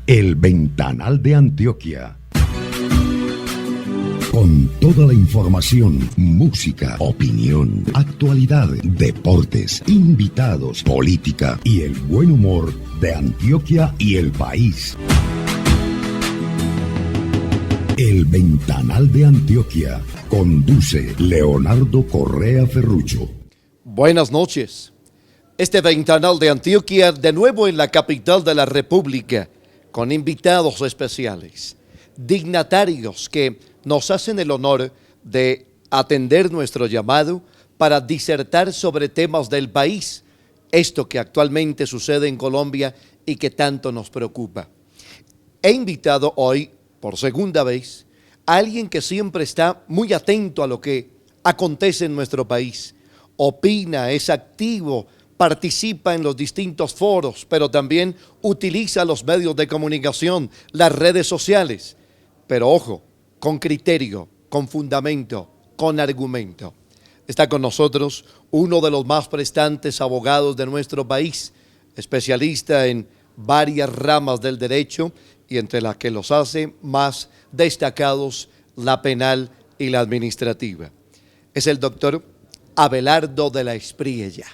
El Ventanal de Antioquia. Con toda la información, música, opinión, actualidad, deportes, invitados, política y el buen humor de Antioquia y el país. El Ventanal de Antioquia. Conduce Leonardo Correa Ferrucho. Buenas noches. Este Ventanal de Antioquia de nuevo en la capital de la República, con invitados especiales, dignatarios que nos hacen el honor de atender nuestro llamado para disertar sobre temas del país, esto que actualmente sucede en Colombia y que tanto nos preocupa. He invitado hoy, por segunda vez, a alguien que siempre está muy atento a lo que acontece en nuestro país, opina, es activo, participa en los distintos foros, pero también utiliza los medios de comunicación, las redes sociales, pero ojo, con criterio, con fundamento, con argumento. Está con nosotros uno de los más prestantes abogados de nuestro país, especialista en varias ramas del derecho y entre las que los hace más destacados la penal y la administrativa. Es el doctor Abelardo de la Espriella.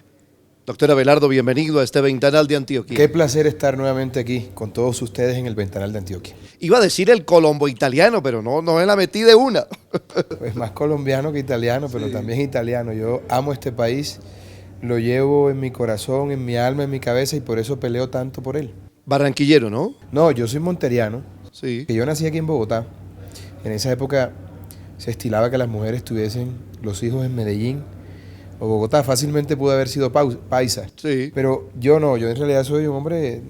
Doctor Abelardo, bienvenido a este Ventanal de Antioquia. Qué placer estar nuevamente aquí con todos ustedes en el Ventanal de Antioquia. Iba a decir el colombo italiano, pero no me la metí de una. Pues más colombiano que italiano, pero sí, también italiano. Yo amo este país, lo llevo en mi corazón, en mi alma, en mi cabeza y por eso peleo tanto por él. Barranquillero, ¿no? No, yo soy monteriano, sí. Que yo nací aquí en Bogotá. En esa época se estilaba que las mujeres tuviesen los hijos en Medellín o Bogotá. Fácilmente pudo haber sido paisa, sí. Pero yo no, yo en realidad soy un hombre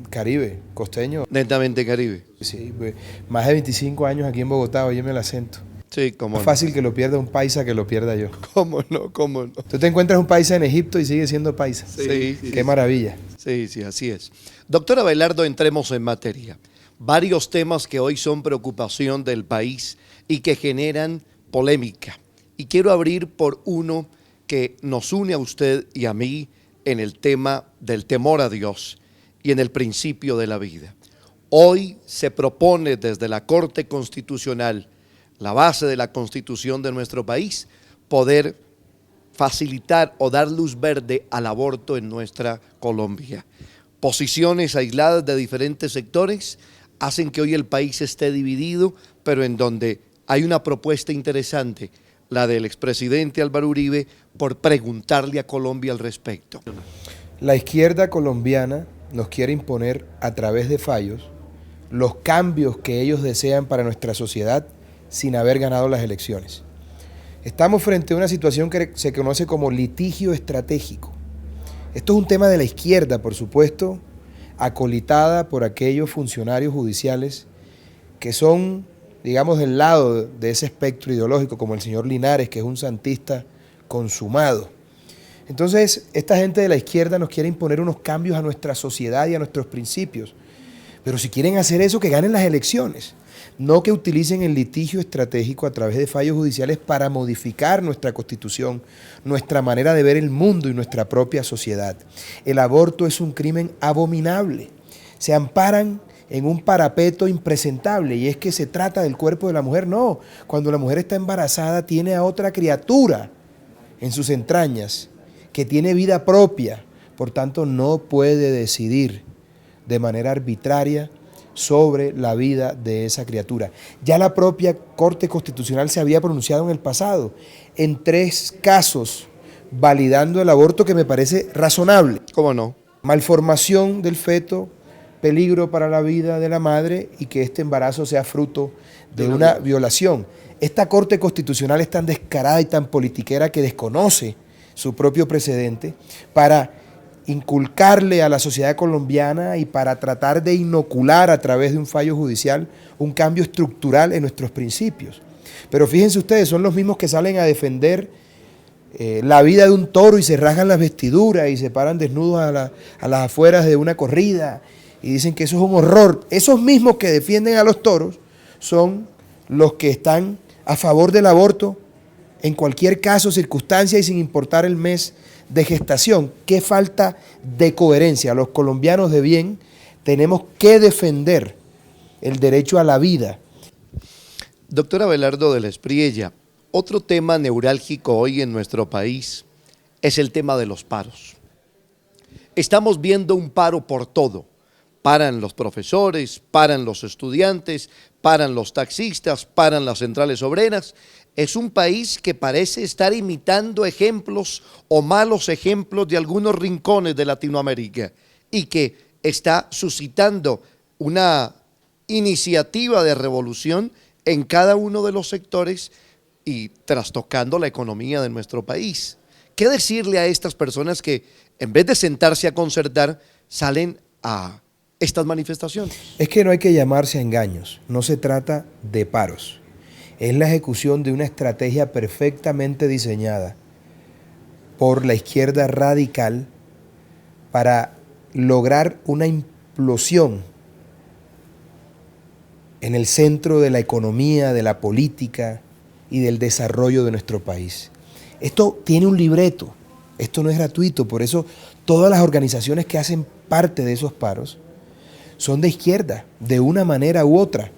caribe, costeño. Netamente caribe. Sí, pues, más de 25 años aquí en Bogotá, óyeme el acento. Sí, cómo no. Es fácil que lo pierda un paisa que lo pierda yo. ¿Cómo no? ¿Cómo no? Tú te encuentras un paisa en Egipto y sigue siendo paisa. Sí. Qué maravilla. Sí, así es. Doctor Abelardo, entremos en materia. Varios temas que hoy son preocupación del país y que generan polémica. Y quiero abrir por uno que nos une a usted y a mí en el tema del temor a Dios y en el principio de la vida. Hoy se propone desde la Corte Constitucional, la base de la Constitución de nuestro país, poder facilitar o dar luz verde al aborto en nuestra Colombia. Posiciones aisladas de diferentes sectores hacen que hoy el país esté dividido, pero en donde hay una propuesta interesante, la del expresidente Álvaro Uribe, por preguntarle a Colombia al respecto. La izquierda colombiana nos quiere imponer a través de fallos los cambios que ellos desean para nuestra sociedad sin haber ganado las elecciones. Estamos frente a una situación que se conoce como litigio estratégico. Esto es un tema de la izquierda, por supuesto, acolitada por aquellos funcionarios judiciales que son, digamos, del lado de ese espectro ideológico, como el señor Linares, que es un santista consumado. Entonces, esta gente de la izquierda nos quiere imponer unos cambios a nuestra sociedad y a nuestros principios. Pero si quieren hacer eso, que ganen las elecciones, no que utilicen el litigio estratégico a través de fallos judiciales para modificar nuestra Constitución, nuestra manera de ver el mundo y nuestra propia sociedad. El aborto es un crimen abominable. Se amparan en un parapeto impresentable y es que se trata del cuerpo de la mujer. No, cuando la mujer está embarazada tiene a otra criatura en sus entrañas que tiene vida propia, por tanto no puede decidir de manera arbitraria sobre la vida de esa criatura. Ya la propia Corte Constitucional se había pronunciado en el pasado en 3 casos validando el aborto que me parece razonable. ¿Cómo no? Malformación del feto, peligro para la vida de la madre y que este embarazo sea fruto de una violación. Esta Corte Constitucional es tan descarada y tan politiquera que desconoce su propio precedente para inculcarle a la sociedad colombiana y para tratar de inocular a través de un fallo judicial un cambio estructural en nuestros principios. Pero fíjense ustedes, son los mismos que salen a defender la vida de un toro y se rasgan las vestiduras y se paran desnudos a las afueras de una corrida y dicen que eso es un horror. Esos mismos que defienden a los toros son los que están a favor del aborto en cualquier caso, circunstancia y sin importar el mes de gestación. Qué falta de coherencia. Los colombianos de bien Tenemos que defender el derecho a la vida. Doctor Abelardo de la Espriella, otro tema neurálgico hoy en nuestro país es el tema de los paros. Estamos viendo un paro por todo. Paran los profesores, paran los estudiantes, paran los taxistas, paran las centrales obreras. Es un país que parece estar imitando ejemplos o malos ejemplos de algunos rincones de Latinoamérica y que está suscitando una iniciativa de revolución en cada uno de los sectores y trastocando la economía de nuestro país. ¿Qué decirle a estas personas que en vez de sentarse a concertar salen a estas manifestaciones? Es que no hay que llamarse a engaños, no se trata de paros. Es la ejecución de una estrategia perfectamente diseñada por la izquierda radical para lograr una implosión en el centro de la economía, de la política y del desarrollo de nuestro país. Esto tiene un libreto, esto no es gratuito, por eso todas las organizaciones que hacen parte de esos paros son de izquierda, de una manera u otra.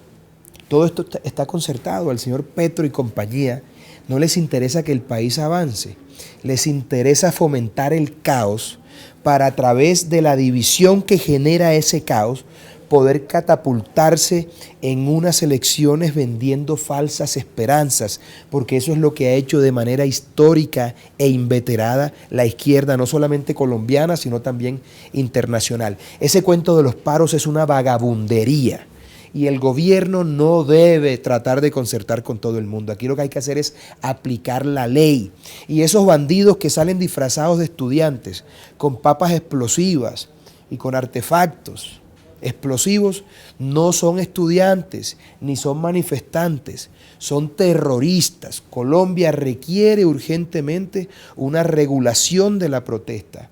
Todo esto está concertado. Al señor Petro y compañía no les interesa que el país avance, les interesa fomentar el caos para, a través de la división que genera ese caos, poder catapultarse en unas elecciones vendiendo falsas esperanzas, porque eso es lo que ha hecho de manera histórica e inveterada la izquierda, no solamente colombiana, sino también internacional. Ese cuento de los paros es una vagabundería y el gobierno no debe tratar de concertar con todo el mundo. Aquí lo que hay que hacer es aplicar la ley. Y esos bandidos que salen disfrazados de estudiantes, con papas explosivas y con artefactos explosivos, no son estudiantes ni son manifestantes, son terroristas. Colombia requiere urgentemente una regulación de la protesta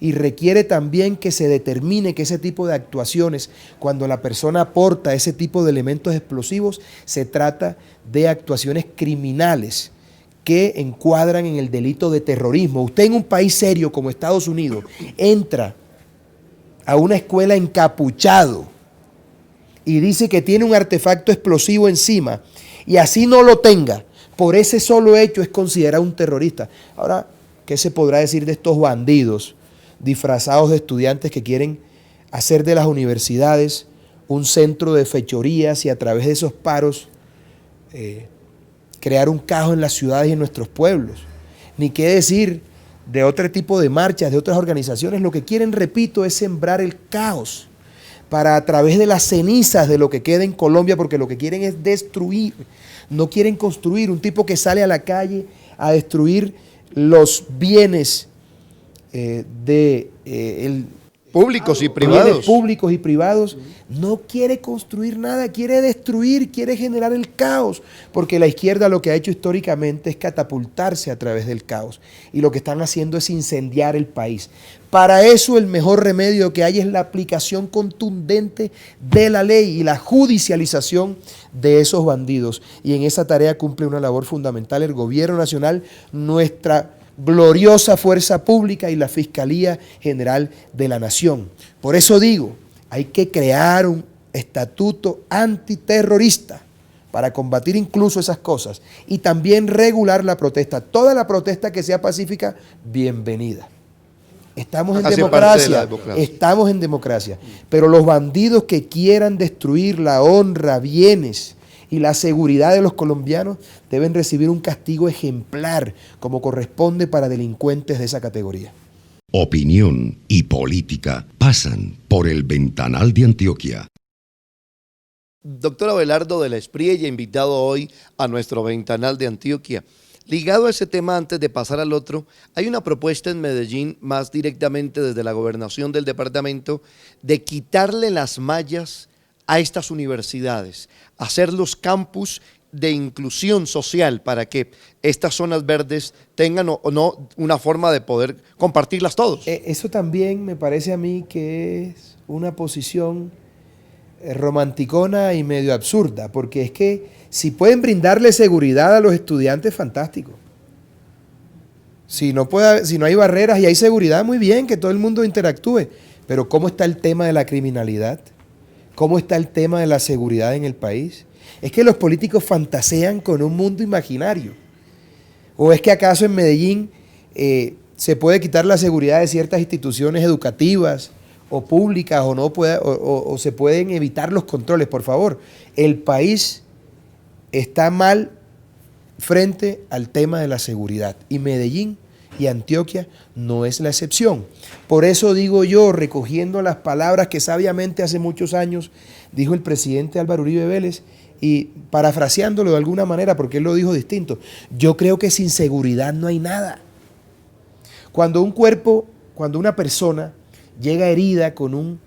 y requiere también que se determine que ese tipo de actuaciones, cuando la persona aporta ese tipo de elementos explosivos, se trata de actuaciones criminales que encuadran en el delito de terrorismo. Usted en un país serio como Estados Unidos entra a una escuela encapuchado y dice que tiene un artefacto explosivo encima y así no lo tenga, por ese solo hecho es considerado un terrorista. Ahora, ¿qué se podrá decir de estos bandidos disfrazados de estudiantes que quieren hacer de las universidades un centro de fechorías y a través de esos paros crear un caos en las ciudades y en nuestros pueblos? Ni qué decir de otro tipo de marchas, de otras organizaciones. Lo que quieren, repito, es sembrar el caos para, a través de las cenizas de lo que queda en Colombia, porque lo que quieren es destruir, no quieren construir. Un tipo que sale a la calle a destruir los bienes públicos y privados. Públicos y privados, no quiere construir nada, quiere destruir, quiere generar el caos, porque la izquierda lo que ha hecho históricamente es catapultarse a través del caos, y lo que están haciendo es incendiar el país. Para eso el mejor remedio que hay es la aplicación contundente de la ley y la judicialización de esos bandidos, y en esa tarea cumple una labor fundamental el gobierno nacional, nuestra gloriosa fuerza pública y la Fiscalía General de la Nación. Por eso digo, hay que crear un estatuto antiterrorista para combatir incluso esas cosas y también regular la protesta. Toda la protesta que sea pacífica, bienvenida. Estamos en democracia, pero los bandidos que quieran destruir la honra, bienes y la seguridad de los colombianos deben recibir un castigo ejemplar como corresponde para delincuentes de esa categoría. Opinión y política pasan por el ventanal de Antioquia. Doctor Abelardo de la Espriella, invitado hoy a nuestro ventanal de Antioquia. Ligado a ese tema, antes de pasar al otro, hay una propuesta en Medellín, más directamente desde la gobernación del departamento, de quitarle las mallas a estas universidades, hacer los campus de inclusión social para que estas zonas verdes tengan o no una forma de poder compartirlas todos. Eso también me parece a mí que es una posición romanticona y medio absurda, porque es que si pueden brindarle seguridad a los estudiantes, fantástico. Si no hay barreras y hay seguridad, muy bien, que todo el mundo interactúe. Pero ¿cómo está el tema de la criminalidad? ¿Cómo está el tema de la seguridad en el país? ¿Es que los políticos fantasean con un mundo imaginario? ¿O es que acaso en Medellín se puede quitar la seguridad de ciertas instituciones educativas o públicas o no puede, o se pueden evitar los controles? Por favor, el país está mal frente al tema de la seguridad y Medellín y Antioquia no es la excepción. Por eso digo yo, recogiendo las palabras que sabiamente hace muchos años dijo el presidente Álvaro Uribe Vélez y parafraseándolo de alguna manera porque él lo dijo distinto, yo creo que sin seguridad no hay nada. Cuando una persona llega herida con un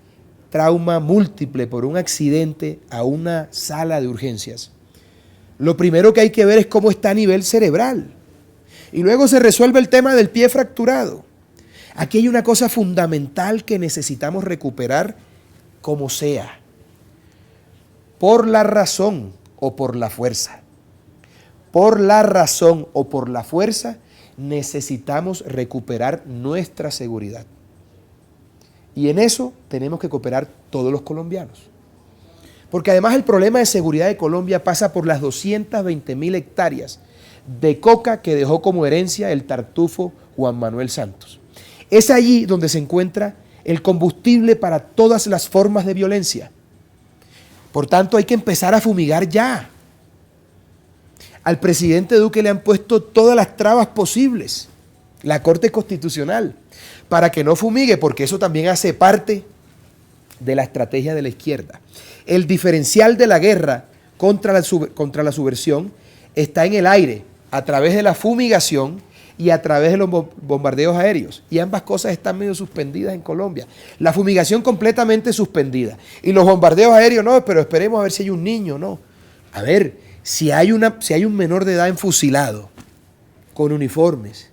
trauma múltiple por un accidente a una sala de urgencias, lo primero que hay que ver es cómo está a nivel cerebral. Y luego se resuelve el tema del pie fracturado. Aquí hay una cosa fundamental que necesitamos recuperar como sea. Por la razón o por la fuerza. Por la razón o por la fuerza necesitamos recuperar nuestra seguridad. Y en eso tenemos que cooperar todos los colombianos. Porque además el problema de seguridad de Colombia pasa por las 220.000 hectáreas de coca que dejó como herencia el tartufo Juan Manuel Santos. Es allí donde se encuentra el combustible para todas las formas de violencia. Por tanto, hay que empezar a fumigar ya. Al presidente Duque le han puesto todas las trabas posibles, la Corte Constitucional, para que no fumigue, porque eso también hace parte de la estrategia de la izquierda. El diferencial de la guerra contra la subversión está en el aire, a través de la fumigación y a través de los bombardeos aéreos. Y ambas cosas están medio suspendidas en Colombia. La fumigación completamente suspendida. Y los bombardeos aéreos, no, pero esperemos a ver si hay un niño, no. A ver, si hay un menor de edad enfusilado, con uniformes,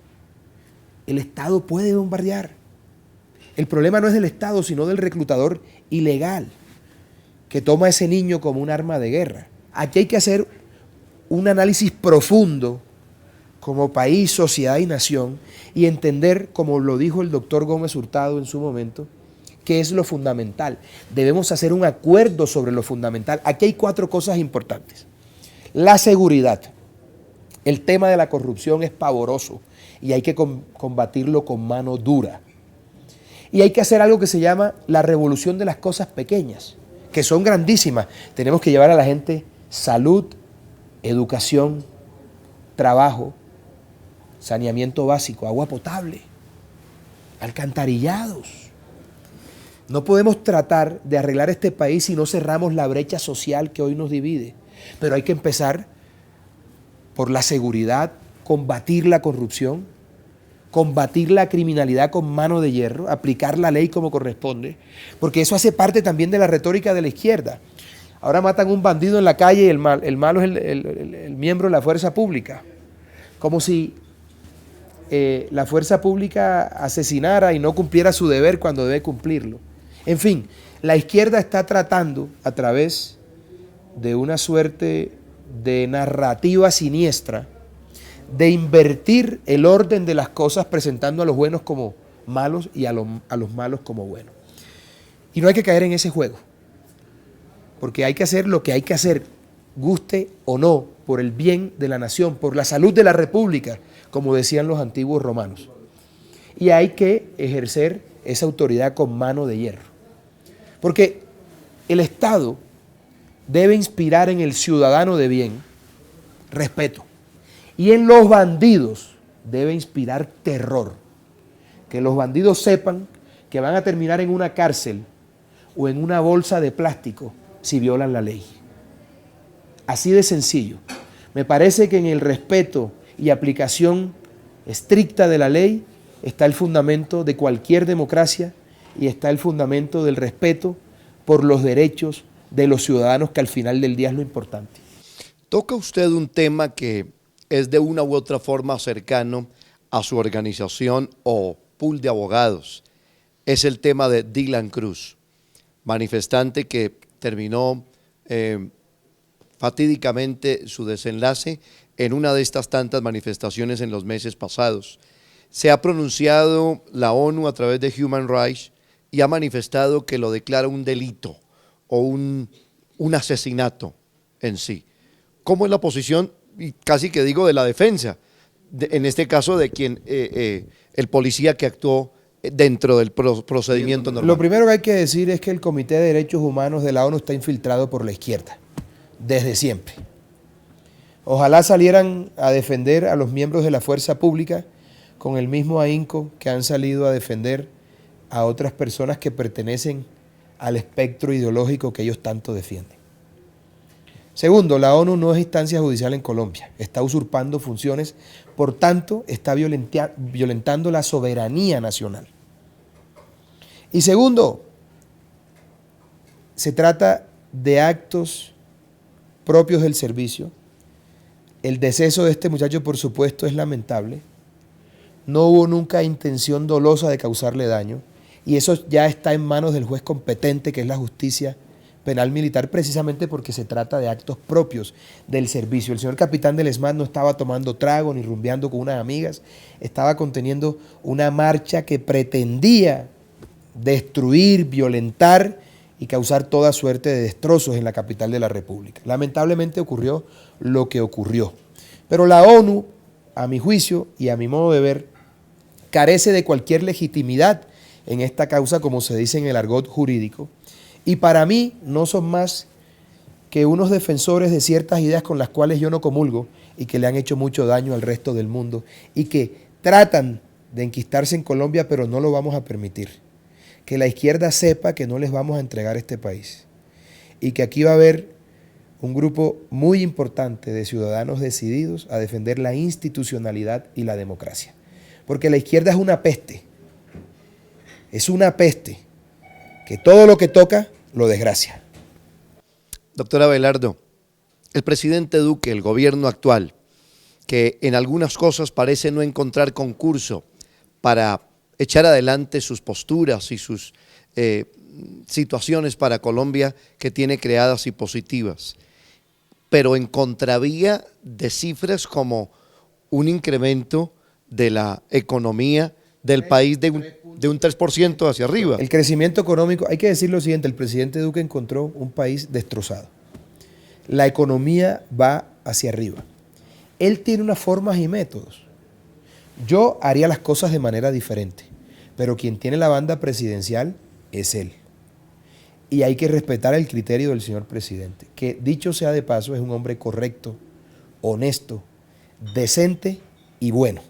el Estado puede bombardear. El problema no es del Estado, sino del reclutador ilegal, que toma a ese niño como un arma de guerra. Aquí hay que hacer un análisis profundo como país, sociedad y nación y entender, como lo dijo el doctor Gómez Hurtado en su momento, qué es lo fundamental. Debemos hacer un acuerdo sobre lo fundamental. Aquí hay 4 cosas importantes. La seguridad. El tema de la corrupción es pavoroso y hay que combatirlo con mano dura. Y hay que hacer algo que se llama la revolución de las cosas pequeñas, que son grandísimas. Tenemos que llevar a la gente salud, educación, trabajo, saneamiento básico, agua potable, alcantarillados. No podemos tratar de arreglar este país si no cerramos la brecha social que hoy nos divide. Pero hay que empezar por la seguridad, combatir la corrupción, combatir la criminalidad con mano de hierro, aplicar la ley como corresponde, porque eso hace parte también de la retórica de la izquierda. Ahora matan un bandido en la calle y el malo es el miembro de la fuerza pública. Como si la fuerza pública asesinara y no cumpliera su deber cuando debe cumplirlo. En fin, la izquierda está tratando a través de una suerte de narrativa siniestra de invertir el orden de las cosas presentando a los buenos como malos y a los malos como buenos. Y no hay que caer en ese juego, porque hay que hacer lo que hay que hacer, guste o no, por el bien de la nación, por la salud de la república, como decían los antiguos romanos. Y hay que ejercer esa autoridad con mano de hierro. Porque el Estado debe inspirar en el ciudadano de bien respeto. Y en los bandidos debe inspirar terror. Que los bandidos sepan que van a terminar en una cárcel o en una bolsa de plástico si violan la ley. Así de sencillo. Me parece que en el respeto y aplicación estricta de la ley está el fundamento de cualquier democracia y está el fundamento del respeto por los derechos de los ciudadanos, que al final del día es lo importante. Toca usted un tema que es de una u otra forma cercano a su organización o pool de abogados. Es el tema de Dylan Cruz, manifestante que terminó fatídicamente su desenlace en una de estas tantas manifestaciones en los meses pasados. Se ha pronunciado la ONU a través de Human Rights y ha manifestado que lo declara un delito o un asesinato en sí. ¿Cómo es la posición, y casi que digo de la defensa, en este caso de quien el policía que actuó dentro del procedimiento normal? Lo primero que hay que decir es que el Comité de Derechos Humanos de la ONU está infiltrado por la izquierda, desde siempre. Ojalá salieran a defender a los miembros de la fuerza pública con el mismo ahínco que han salido a defender a otras personas que pertenecen al espectro ideológico que ellos tanto defienden. Segundo, la ONU no es instancia judicial en Colombia, está usurpando funciones, por tanto, está violentando la soberanía nacional. Y segundo, se trata de actos propios del servicio. El deceso de este muchacho, por supuesto, es lamentable. No hubo nunca intención dolosa de causarle daño, y eso ya está en manos del juez competente, que es la justicia penal militar, precisamente porque se trata de actos propios del servicio. El señor capitán del ESMAD no estaba tomando trago ni rumbeando con unas amigas, estaba conteniendo una marcha que pretendía destruir, violentar y causar toda suerte de destrozos en la capital de la República. Lamentablemente ocurrió lo que ocurrió. Pero la ONU, a mi juicio y a mi modo de ver, carece de cualquier legitimidad en esta causa, como se dice en el argot jurídico, y para mí no son más que unos defensores de ciertas ideas con las cuales yo no comulgo y que le han hecho mucho daño al resto del mundo y que tratan de enquistarse en Colombia, pero no lo vamos a permitir. Que la izquierda sepa que no les vamos a entregar este país y que aquí va a haber un grupo muy importante de ciudadanos decididos a defender la institucionalidad y la democracia. Porque la izquierda es una peste que todo lo que toca lo desgracia. Doctor Abelardo, el presidente Duque, el gobierno actual, que en algunas cosas parece no encontrar concurso para echar adelante sus posturas y sus situaciones para Colombia que tiene creadas y positivas, pero en contravía de cifras como un incremento de la economía del país de un 3% hacia arriba. El crecimiento económico, hay que decir lo siguiente, el presidente Duque encontró un país destrozado. La economía va hacia arriba. Él tiene unas formas y métodos. Yo haría las cosas de manera diferente, pero quien tiene la banda presidencial es él. Y hay que respetar el criterio del señor presidente, que dicho sea de paso es un hombre correcto, honesto, decente y bueno.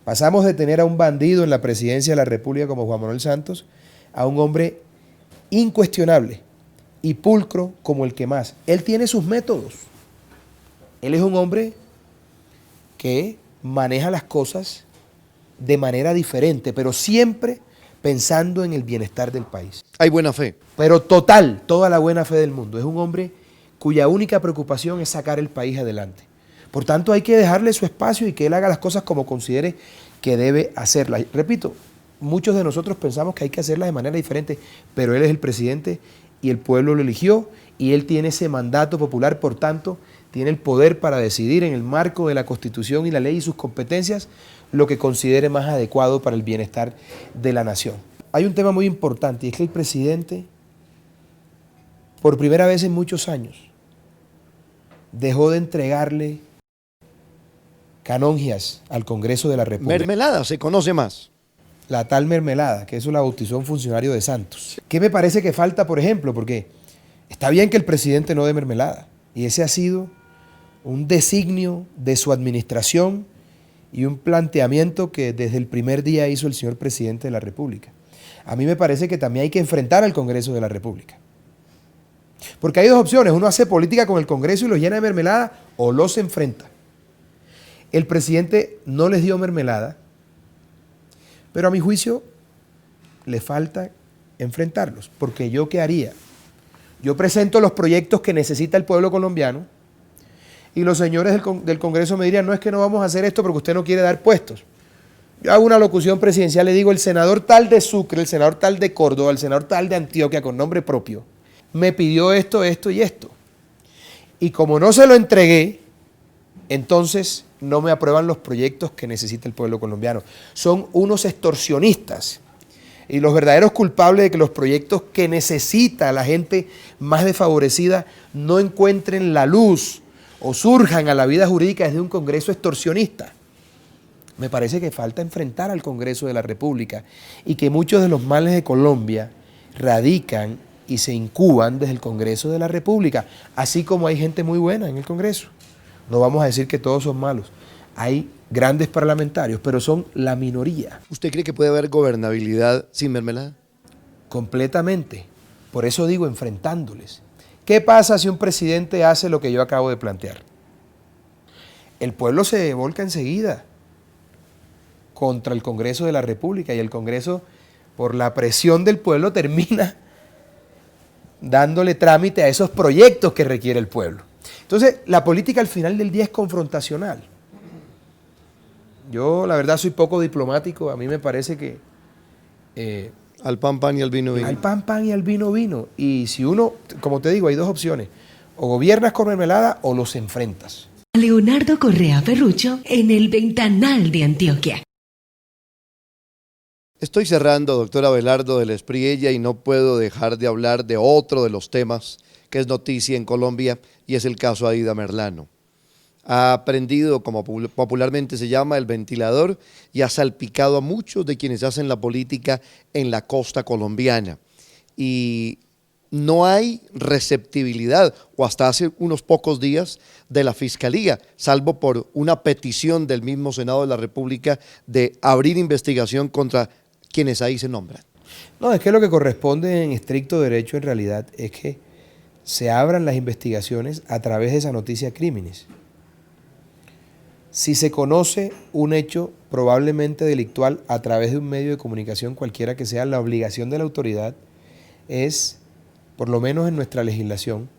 Pasamos de tener a un bandido en la presidencia de la República como Juan Manuel Santos a un hombre incuestionable y pulcro como el que más. Él tiene sus métodos. Él es un hombre que maneja las cosas de manera diferente, pero siempre pensando en el bienestar del país. Hay buena fe. Pero total, toda la buena fe del mundo. Es un hombre cuya única preocupación es sacar el país adelante. Por tanto, hay que dejarle su espacio y que él haga las cosas como considere que debe hacerlas. Repito, muchos de nosotros pensamos que hay que hacerlas de manera diferente, pero él es el presidente y el pueblo lo eligió y él tiene ese mandato popular, por tanto, tiene el poder para decidir en el marco de la Constitución y la ley y sus competencias lo que considere más adecuado para el bienestar de la nación. Hay un tema muy importante y es que el presidente, por primera vez en muchos años, dejó de entregarle canongias al Congreso de la República. Mermelada, se conoce más. La tal mermelada, que eso la bautizó un funcionario de Santos. ¿Qué me parece que falta, por ejemplo? Porque está bien que el presidente no dé mermelada, y ese ha sido un designio de su administración y un planteamiento que desde el primer día hizo el señor presidente de la República. A mí me parece que también hay que enfrentar al Congreso de la República. Porque hay dos opciones, uno hace política con el Congreso y lo llena de mermelada o los enfrenta. El presidente no les dio mermelada, pero a mi juicio le falta enfrentarlos, porque ¿yo qué haría? Yo presento los proyectos que necesita el pueblo colombiano y los señores del Congreso me dirían, no es que no vamos a hacer esto porque usted no quiere dar puestos. Yo hago una locución presidencial, le digo, el senador tal de Sucre, el senador tal de Córdoba, el senador tal de Antioquia, con nombre propio, me pidió esto, esto y esto. Y como no se lo entregué, entonces no me aprueban los proyectos que necesita el pueblo colombiano. Son unos extorsionistas. Y los verdaderos culpables de que los proyectos que necesita la gente más desfavorecida no encuentren la luz o surjan a la vida jurídica desde un Congreso extorsionista. Me parece que falta enfrentar al Congreso de la República y que muchos de los males de Colombia radican y se incuban desde el Congreso de la República, así como hay gente muy buena en el Congreso. No vamos a decir que todos son malos. Hay grandes parlamentarios, pero son la minoría. ¿Usted cree que puede haber gobernabilidad sin mermelada? Completamente. Por eso digo, enfrentándoles. ¿Qué pasa si un presidente hace lo que yo acabo de plantear? El pueblo se volca enseguida contra el Congreso de la República y el Congreso, por la presión del pueblo, termina dándole trámite a esos proyectos que requiere el pueblo. Entonces, la política al final del día es confrontacional. Yo, la verdad, soy poco diplomático. A mí me parece que... al pan pan y al vino vino. Al pan pan y al vino vino. Y si uno, como te digo, hay dos opciones. O gobiernas con mermelada o los enfrentas. Leonardo Correa Ferrucho en el Ventanal de Antioquia. Estoy cerrando, doctor Abelardo del Espriella, y no puedo dejar de hablar de otro de los temas que es noticia en Colombia, y es el caso Aida Merlano. Ha prendido, como popularmente se llama, el ventilador y ha salpicado a muchos de quienes hacen la política en la costa colombiana. Y no hay receptibilidad, o hasta hace unos pocos días, de la Fiscalía, salvo por una petición del mismo Senado de la República de abrir investigación contra quienes ahí se nombran. No, es que lo que corresponde en estricto derecho en realidad es que se abran las investigaciones a través de esa noticia crímenes. Si se conoce un hecho probablemente delictual a través de un medio de comunicación cualquiera que sea, la obligación de la autoridad es, por lo menos en nuestra legislación,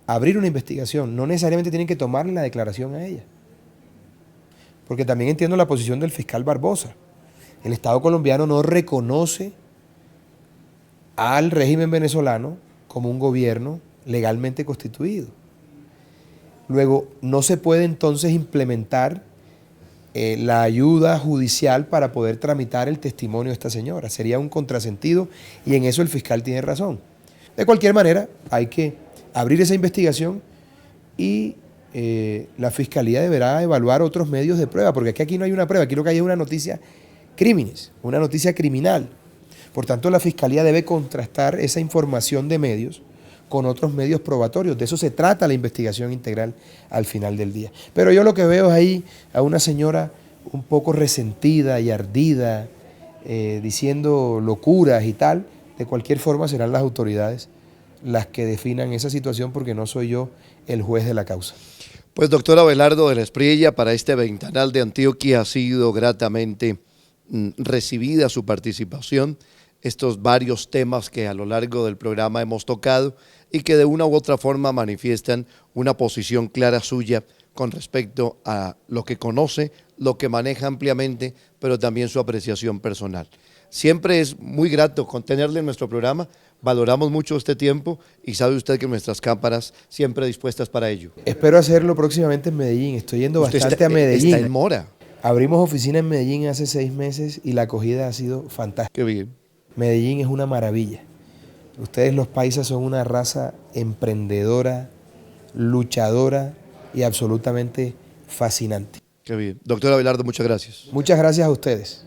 abrir una investigación. No necesariamente tienen que tomarle la declaración a ella. Porque también entiendo la posición del fiscal Barbosa. El Estado colombiano no reconoce al régimen venezolano como un gobierno legalmente constituido. Luego, no se puede entonces implementar la ayuda judicial para poder tramitar el testimonio de esta señora. Sería un contrasentido y en eso el fiscal tiene razón. De cualquier manera, hay que abrir esa investigación y la Fiscalía deberá evaluar otros medios de prueba, porque aquí no hay una prueba, aquí lo que hay es una noticia crímenes, una noticia criminal. Por tanto, la Fiscalía debe contrastar esa información de medios con otros medios probatorios. De eso se trata la investigación integral al final del día. Pero yo lo que veo es ahí a una señora un poco resentida y ardida, diciendo locuras y tal. De cualquier forma serán las autoridades las que definan esa situación, porque no soy yo el juez de la causa. Pues doctor Abelardo de la Espriella, para este Ventanal de Antioquia ha sido gratamente recibida su participación, estos varios temas que a lo largo del programa hemos tocado y que de una u otra forma manifiestan una posición clara suya con respecto a lo que conoce, lo que maneja ampliamente, pero también su apreciación personal. Siempre es muy grato tenerle en nuestro programa, valoramos mucho este tiempo y sabe usted que nuestras cámaras siempre dispuestas para ello. Espero hacerlo próximamente en Medellín, estoy yendo bastante a Medellín. Está en Mora. Abrimos oficina en Medellín hace 6 meses y la acogida ha sido fantástica. Qué bien. Medellín es una maravilla. Ustedes los paisas son una raza emprendedora, luchadora y absolutamente fascinante. Qué bien. Doctor Abelardo, muchas gracias. Muchas gracias a ustedes.